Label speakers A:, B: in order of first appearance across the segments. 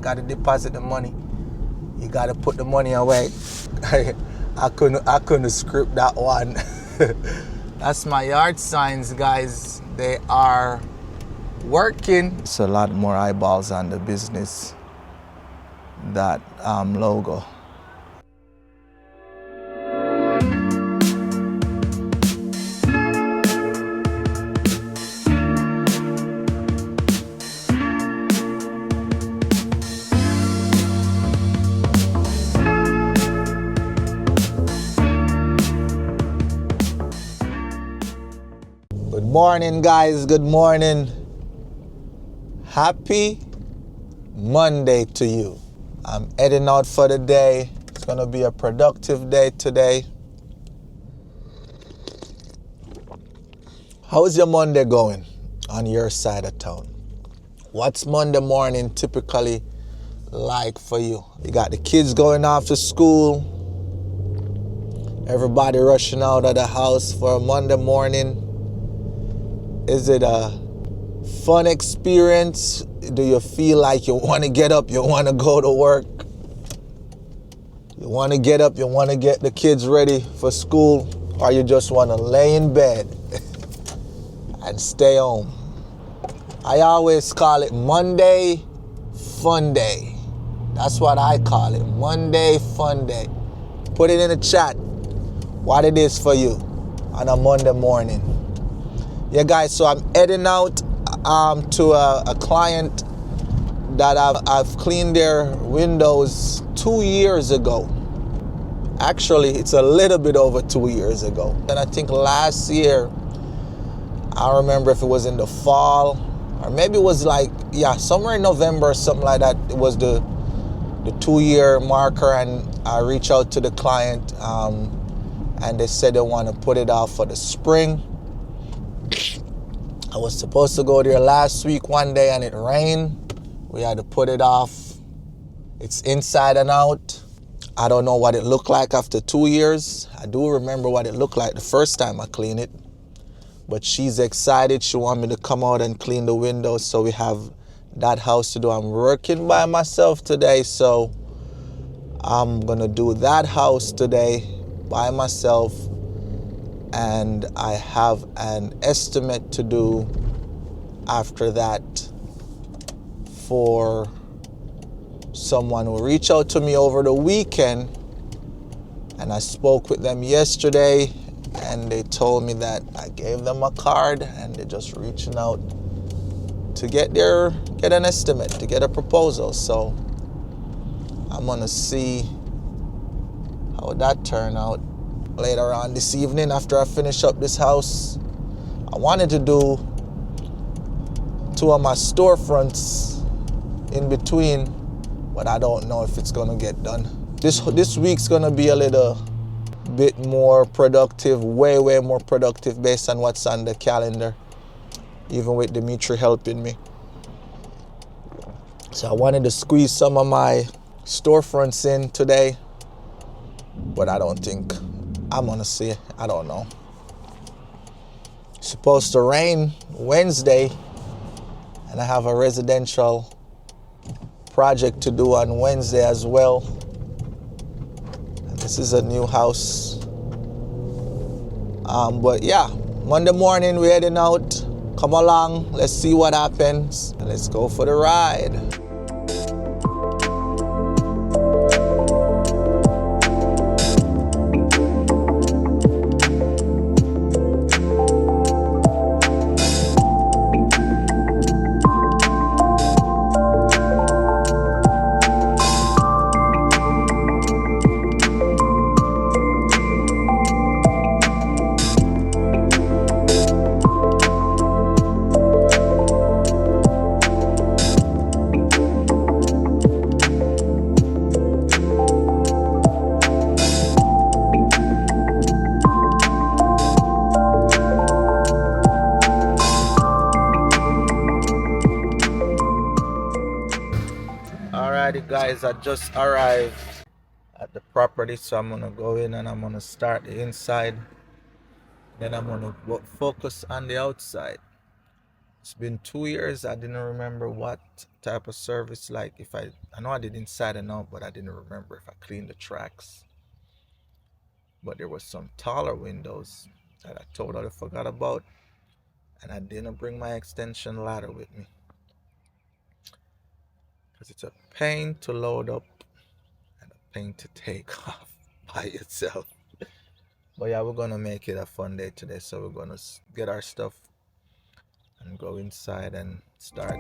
A: Gotta deposit the money. You gotta put the money away. I couldn't script that one. That's my yard signs, guys. They are working. It's a lot more eyeballs on the business. That logo. Good morning, guys. Good morning. Happy Monday to you. I'm heading out for the day. It's going to be a productive day today. How's your Monday going on your side of town? What's Monday morning typically like for you? You got the kids going off to school. Everybody rushing out of the house for a Monday morning. Is it a fun experience? Do you feel like you want to get up, you want to go to work? You want to get up, you want to get the kids ready for school? Or you just want to lay in bed and stay home? I always call it Monday Fun Day. That's what I call it, Monday Fun Day. Put it in the chat what it is for you on a Monday morning. Yeah, guys, so I'm heading out to a client that I've cleaned their windows 2 years ago. Actually, it's a little bit over 2 years ago. And I think last year, I don't remember if it was in the fall, or maybe it was somewhere in November or something like that. It was the 2-year marker, and I reached out to the client, and they said they want to put it out for the spring. I was supposed to go there last week one day and it rained. We had to put it off. It's inside and out. I don't know what it looked like after 2 years. I do remember what it looked like the first time I cleaned it. But she's excited. She wants me to come out and clean the windows, so we have that house to do. I'm working by myself today, so I'm gonna do that house today by myself. And I have an estimate to do after that for someone who reached out to me over the weekend, and I spoke with them yesterday, and they told me that I gave them a card and they're just reaching out to get an estimate, to get a proposal. So I'm gonna see how that turned out later on this evening after I finish up this house. I wanted to do 2 of my storefronts in between, but I don't know if it's gonna get done. This week's gonna be a little bit more productive, way more productive based on what's on the calendar, even with Dimitri helping me. So I wanted to squeeze some of my storefronts in today, but I don't think I'm gonna see it. I don't know. It's supposed to rain Wednesday, and I have a residential project to do on Wednesday as well. And this is a new house. But yeah, Monday morning we're heading out. Come along, let's see what happens. Let's go for the ride. Alrighty, guys, I just arrived at the property, so I'm gonna go in and I'm gonna start the inside, then I'm gonna focus on the outside. It's been 2 years. I didn't remember what type of service, like if I know I did inside and out, but I didn't remember if I cleaned the tracks. But there was some taller windows that I totally forgot about, and I didn't bring my extension ladder with me because it's a pain to load up and a pain to take off by itself. But yeah, we're gonna make it a fun day today, so we're gonna get our stuff and go inside and start.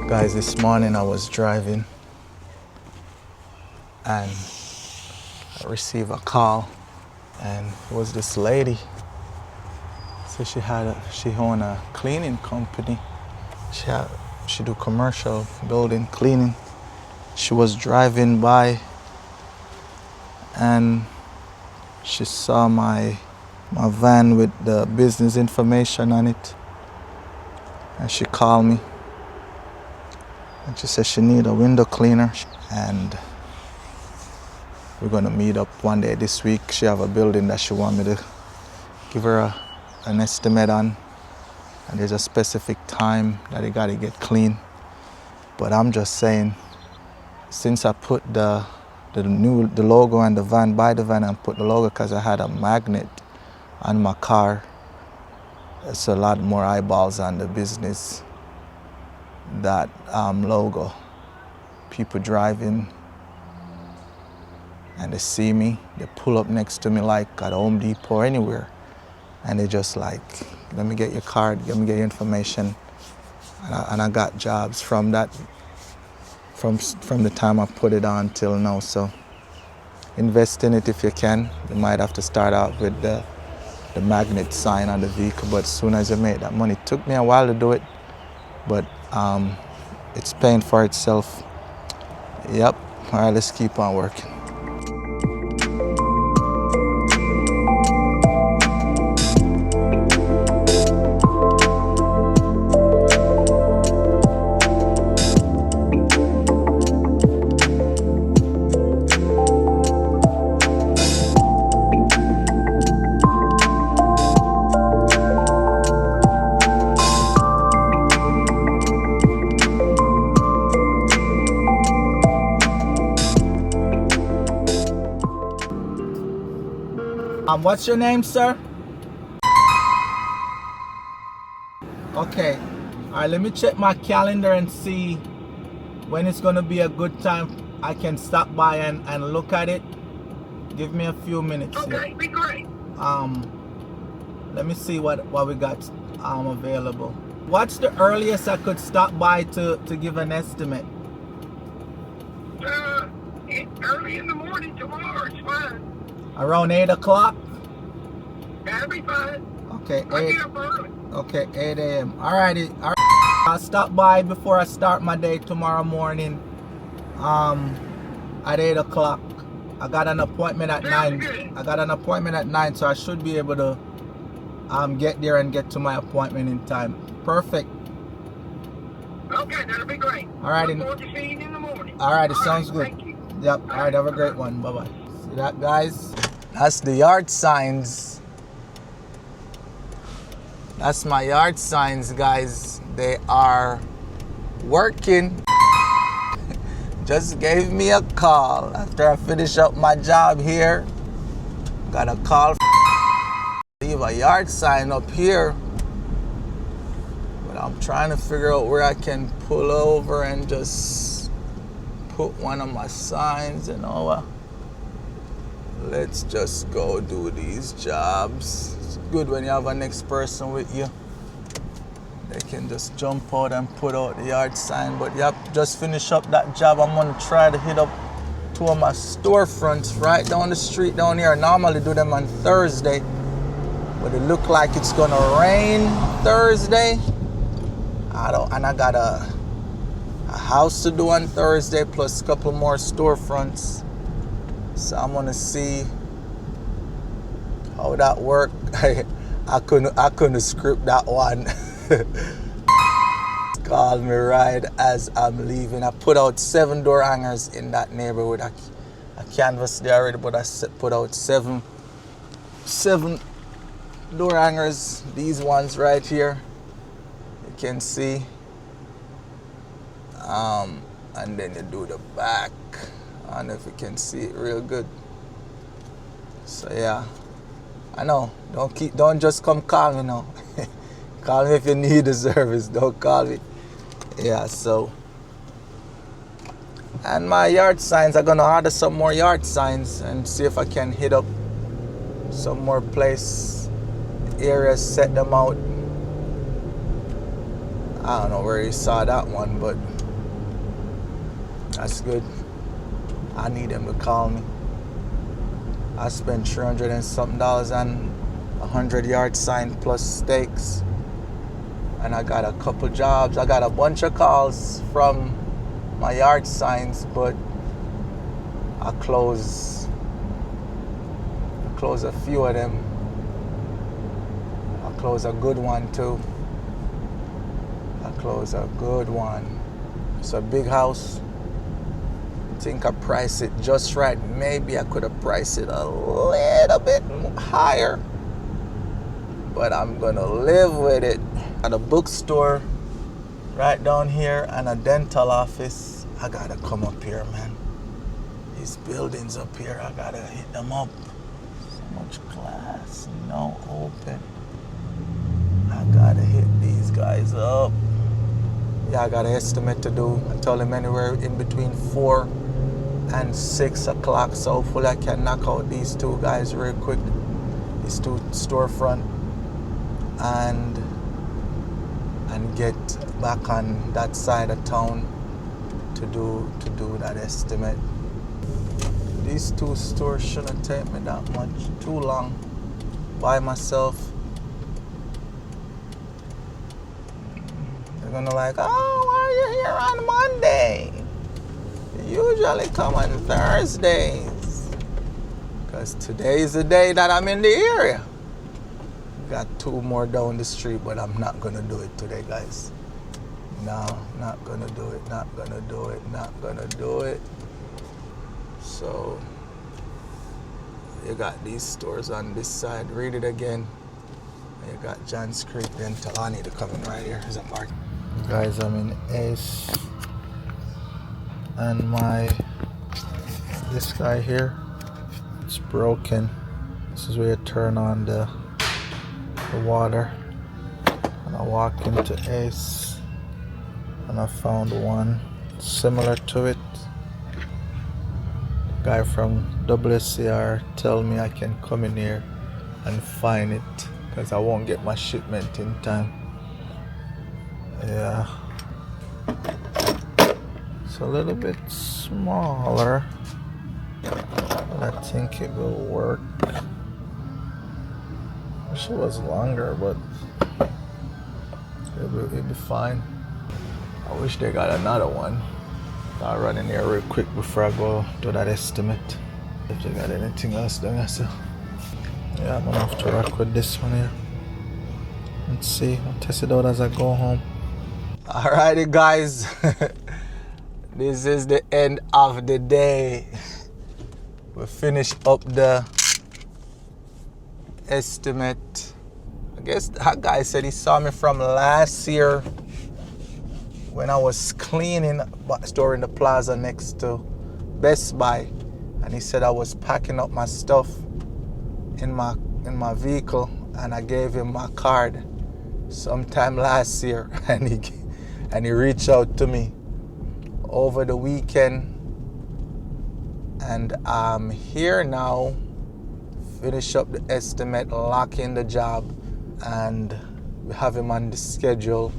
A: Guys, this morning I was driving and I received a call, and it was this lady. So she owned a cleaning company. She do commercial building cleaning. She was driving by and she saw my van with the business information on it, and she called me. And she said she need a window cleaner, and we're gonna meet up one day this week. She have a building that she want me to give her an estimate on, and there's a specific time that it gotta get clean. But I'm just saying, since I put the logo on the van, by the van, and put the logo because I had a magnet on my car, it's a lot more eyeballs on the business. That logo, people driving and they see me, they pull up next to me like at Home Depot or anywhere, and they just like, let me get your card, let me get your information. And I got jobs from that, from the time I put it on till now. So invest in it if you can. You might have to start out with the magnet sign on the vehicle, but as soon as you make that money, it took me a while to do it, but it's paying for itself. Yep. All right, let's keep on working. What's your name, sir? Okay. All right, let me check my calendar and see when it's going to be a good time I can stop by and look at it. Give me a few minutes. Okay, be great. Let me see what we got available. What's the earliest I could stop by to give an estimate?
B: Early in the morning tomorrow, it's fine.
A: Around 8 o'clock?
B: That'll be fine.
A: Okay,
B: I'll get up early.
A: Okay, 8 a.m. Alrighty. I'll stop by before I start my day tomorrow morning at 8 o'clock. I got an appointment at 9.
B: Good.
A: I got an appointment at 9, so I should be able to get there and get to my appointment in time. Perfect.
B: Okay, that'll be great.
A: All right.
B: Look forward to seeing you in the morning.
A: All right, it sounds good.
B: Thank you.
A: Yep. All right, have a great one. Bye-bye. See that, guys? That's the yard signs. That's my yard signs, guys. They are working. Just gave me a call after I finish up my job here. Got a call. Leave a yard sign up here. But I'm trying to figure out where I can pull over and just put one of my signs, you know. Let's just go do these jobs. It's good when you have a next person with you. They can just jump out and put out the yard sign. But yep, just finish up that job. I'm gonna try to hit up two of my storefronts right down the street down here. I normally do them on Thursday, but it look like it's gonna rain Thursday. I got a house to do on Thursday plus a couple more storefronts. So I'm gonna see how that worked. I couldn't script that one. Call me right as I'm leaving. I put out 7 door hangers in that neighborhood. I canvassed there already, but I put out seven door hangers. These ones right here, you can see. And then you do the back. I don't know if you can see it real good. So yeah, I know. Don't just come call me now. Call me if you need the service. Don't call me. Yeah, so. And my yard signs, I'm gonna order some more yard signs and see if I can hit up some more areas, set them out. I don't know where you saw that one, but that's good. I need them to call me. I spent $300 and something on 100 yard sign plus stakes. And I got a couple jobs. I got a bunch of calls from my yard signs, but I close a few of them. I close a good one too. I close a good one. It's a big house. I think I priced it just right. Maybe I could have priced it a little bit higher, but I'm gonna live with it. At a bookstore right down here and a dental office. I gotta come up here, man. These buildings up here, I gotta hit them up. So much class, no open. I gotta hit these guys up. Yeah, I got an estimate to do. I told them anywhere in between 4 and 6 o'clock. So hopefully I can knock out these two guys real quick. These two storefront and get back on that side of town to do that estimate. These two stores shouldn't take me that much, too long by myself. They're gonna like, oh, why are you here on Monday? You usually come on Thursdays. Because today's the day that I'm in the area. Got 2 more down the street, but I'm not gonna do it today, guys. No, not gonna do it, not gonna do it, not gonna do it. So, you got these stores on this side. Read it again. You got Johns Creek Dental. I need to come in right here. There's a park. Guys, I'm in Ace. And this guy here, it's broken. This is where you turn on the water. And I walk into Ace and I found one similar to it. The guy from WCR tell me I can come in here and find it because I won't get my shipment in time. Yeah, it's a little bit smaller, but I think it will work. Wish it was longer, but it'll be fine. I wish they got another one. I'll run in here real quick before I go do that estimate. If they got anything else done, so yeah, I'm gonna have to rock with this one here. Let's see. I'll test it out as I go home. Alrighty, guys. This is the end of the day. We finished up the estimate. I guess that guy said he saw me from last year when I was cleaning a store in the plaza next to Best Buy, and he said I was packing up my stuff in my vehicle, and I gave him my card sometime last year, and he reached out to me over the weekend, and I'm here now. Finish up the estimate, lock in the job, and we have him on the schedule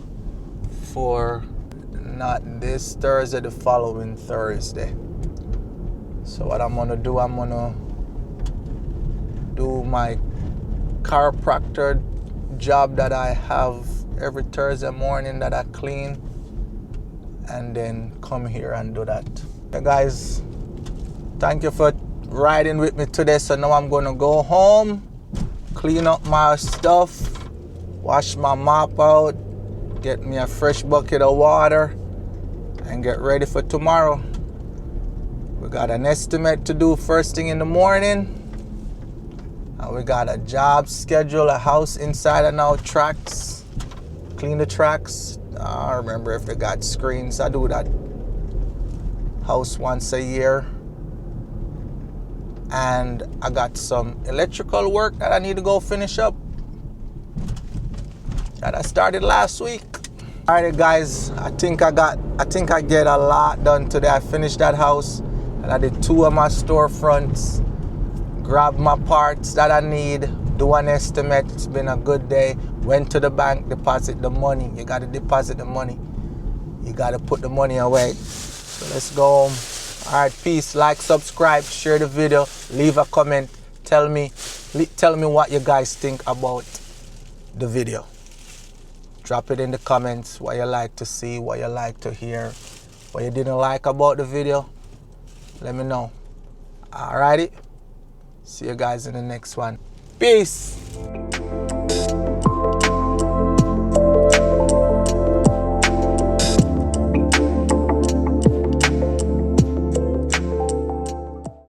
A: for not this Thursday, the following Thursday. So what I'm gonna do, I'm gonna do my chiropractor job that I have every Thursday morning that I clean, and then come here and do that. Hey guys, thank you for riding with me today. So now I'm gonna go home, clean up my stuff, wash my mop out, get me a fresh bucket of water, and get ready for tomorrow. We got an estimate to do first thing in the morning, and we got a job schedule, a house inside and out tracks, clean the tracks. I remember if they got screens. I do that house once a year. And I got some electrical work that I need to go finish up that I started last week. Alright guys, I think I get a lot done today. I finished that house, and I did 2 of my storefronts, grabbed my parts that I need, do an estimate. It's been a good day. Went to the bank, deposit the money. You gotta deposit the money. You gotta put the money away. So let's go home. Alright, peace. Like, subscribe, share the video, leave a comment. Tell me what you guys think about the video. Drop it in the comments, what you like to see, what you like to hear, what you didn't like about the video. Let me know. Alrighty. See you guys in the next one. Peace.